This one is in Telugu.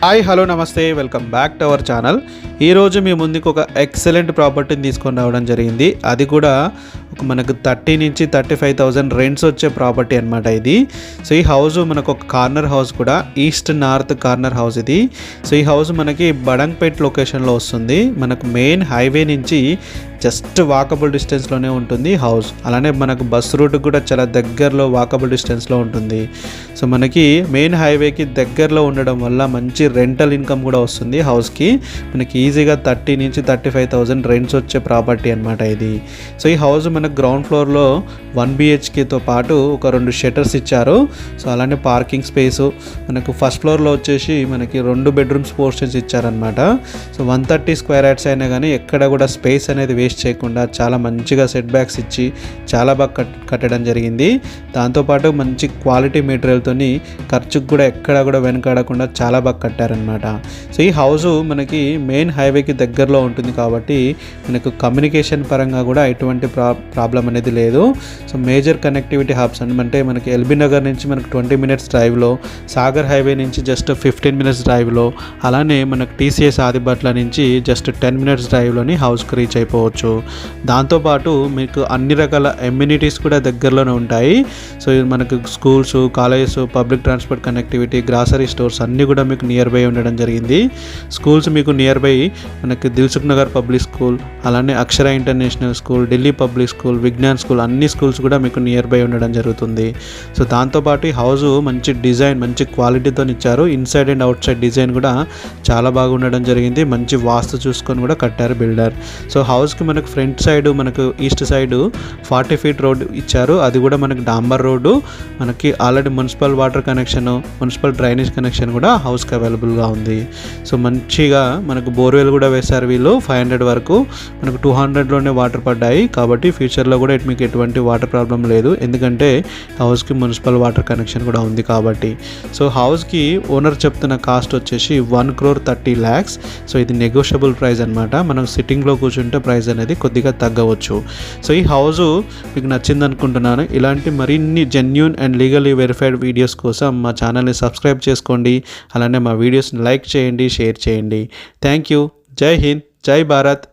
హాయ్ హలో నమస్తే, welcome back to our channel. ఈరోజు మీ ముందుకు ఒక ఎక్సలెంట్ ప్రాపర్టీని తీసుకొని రావడం జరిగింది. అది కూడా మనకు 30 నుంచి 35,000 రెంట్స్ వచ్చే ప్రాపర్టీ అనమాట ఇది. సో ఈ హౌస్ మనకు ఒక కార్నర్ హౌస్ కూడా, ఈస్ట్ నార్త్ కార్నర్ హౌస్ ఇది. సో ఈ హౌస్ మనకి బడంగ్పేట్ లొకేషన్లో వస్తుంది. మనకు మెయిన్ హైవే నుంచి జస్ట్ వాకబుల్ డిస్టెన్స్లోనే ఉంటుంది హౌస్. అలానే మనకు బస్ రూట్ కూడా చాలా దగ్గరలో వాకబుల్ డిస్టెన్స్లో ఉంటుంది. సో మనకి మెయిన్ హైవేకి దగ్గరలో ఉండడం వల్ల మంచి రెంటల్ ఇన్కమ్ కూడా వస్తుంది హౌస్కి. మనకి ఈజీగా 30 నుంచి 35,000 రెంట్స్ వచ్చే ప్రాపర్టీ అనమాట ఇది. సో ఈ హౌస్ మనకు గ్రౌండ్ ఫ్లోర్లో 1 BHKతో పాటు ఒక 2 షట్టర్స్ ఇచ్చారు. సో అలానే పార్కింగ్ స్పేసు మనకు ఫస్ట్ ఫ్లోర్లో వచ్చేసి మనకి 2 బెడ్రూమ్స్ పోర్షన్స్ ఇచ్చారనమాట. సో 130 స్క్వేర్ యార్డ్స్ అయినా కానీ ఎక్కడ కూడా స్పేస్ అనేది వేస్ట్ చేయకుండా చాలా మంచిగా సెట్ బ్యాక్స్ ఇచ్చి చాలా బాగా కట్టడం జరిగింది. దాంతోపాటు మంచి క్వాలిటీ మెటీరియల్తోని ఖర్చుకు కూడా ఎక్కడ కూడా వెనకాడకుండా చాలా బాగా కట్టారనమాట. సో ఈ హౌస్ మనకి మెయిన్ హైవేకి దగ్గరలో ఉంటుంది కాబట్టి మనకు కమ్యూనికేషన్ పరంగా కూడా ఎటువంటి ప్రాబ్లం అనేది లేదు. సో మేజర్ కనెక్టివిటీ హబ్స్ అంటే మనకి ఎల్బీ నగర్ నుంచి మనకు 20 minutes డ్రైవ్లో, సాగర్ హైవే నుంచి జస్ట్ 15 minutes డ్రైవ్లో, అలానే మనకు TCS ఆదిబట్ల నుంచి జస్ట్ 10 minutes డ్రైవ్లోని హౌస్కి రీచ్ అయిపోవచ్చు. దాంతోపాటు మీకు అన్ని రకాల ఎమ్యూనిటీస్ కూడా దగ్గరలోనే ఉంటాయి. సో మనకు schools, colleges, public transport connectivity, grocery stores అన్నీ కూడా మీకు నియర్ బై ఉండడం జరిగింది. స్కూల్స్ మీకు నియర్ బై మనకి దిల్సుఖ్ నగర్ పబ్లిక్ స్కూల్, అలానే Akshara international school, Delhi public school, Vignan school అన్ని స్కూల్స్ కూడా మీకు నియర్ బై ఉండడం జరుగుతుంది. సో దాంతోపాటు ఈ హౌస్ మంచి డిజైన్, మంచి క్వాలిటీతో ఇచ్చారు. Inside and out side design కూడా చాలా బాగా ఉండడం జరిగింది. మంచి వాస్తు చూసుకొని కూడా కట్టారు బిల్డర్. సో హౌస్కి మనకు ఫ్రంట్ సైడ్ మనకు ఈస్ట్ సైడ్ 40 feet రోడ్ ఇచ్చారు. అది కూడా మనకి డాంబర్ రోడ్డు. మనకి already municipal water connection, municipal drainage connection కూడా హౌస్కి అవైలబుల్గా ఉంది. సో మంచిగా మనకు బోర్వెల్ కూడా వేశారు వీళ్ళు. 500 వరకు మనకు 200లోనే వాటర్ పడ్డాయి కాబట్టి ఫ్యూచర్లో కూడా మీకు ఎటువంటి వాటర్ ప్రాబ్లం లేదు, ఎందుకంటే హౌస్కి మున్సిపల్ వాటర్ కనెక్షన్ కూడా ఉంది కాబట్టి. సో హౌస్కి ఓనర్ చెప్తున్న కాస్ట్ వచ్చేసి 1,30,00,000. సో ఇది నెగోషియబుల్ ప్రైస్ అనమాట. మనం సిట్టింగ్లో కూర్చుంటే ప్రైస్ అనేది కొద్దిగా తగ్గవచ్చు. సో ఈ హౌస్ మీకు నచ్చింది అనుకుంటున్నాను. ఇలాంటి మరిన్ని genuine and legally verified videos కోసం మా ఛానల్ని సబ్స్క్రైబ్ చేసుకోండి. అలానే మా వీడియోస్ని లైక్ చేయండి, షేర్ చేయండి. Thank you. జై హింద్, జై భారత్.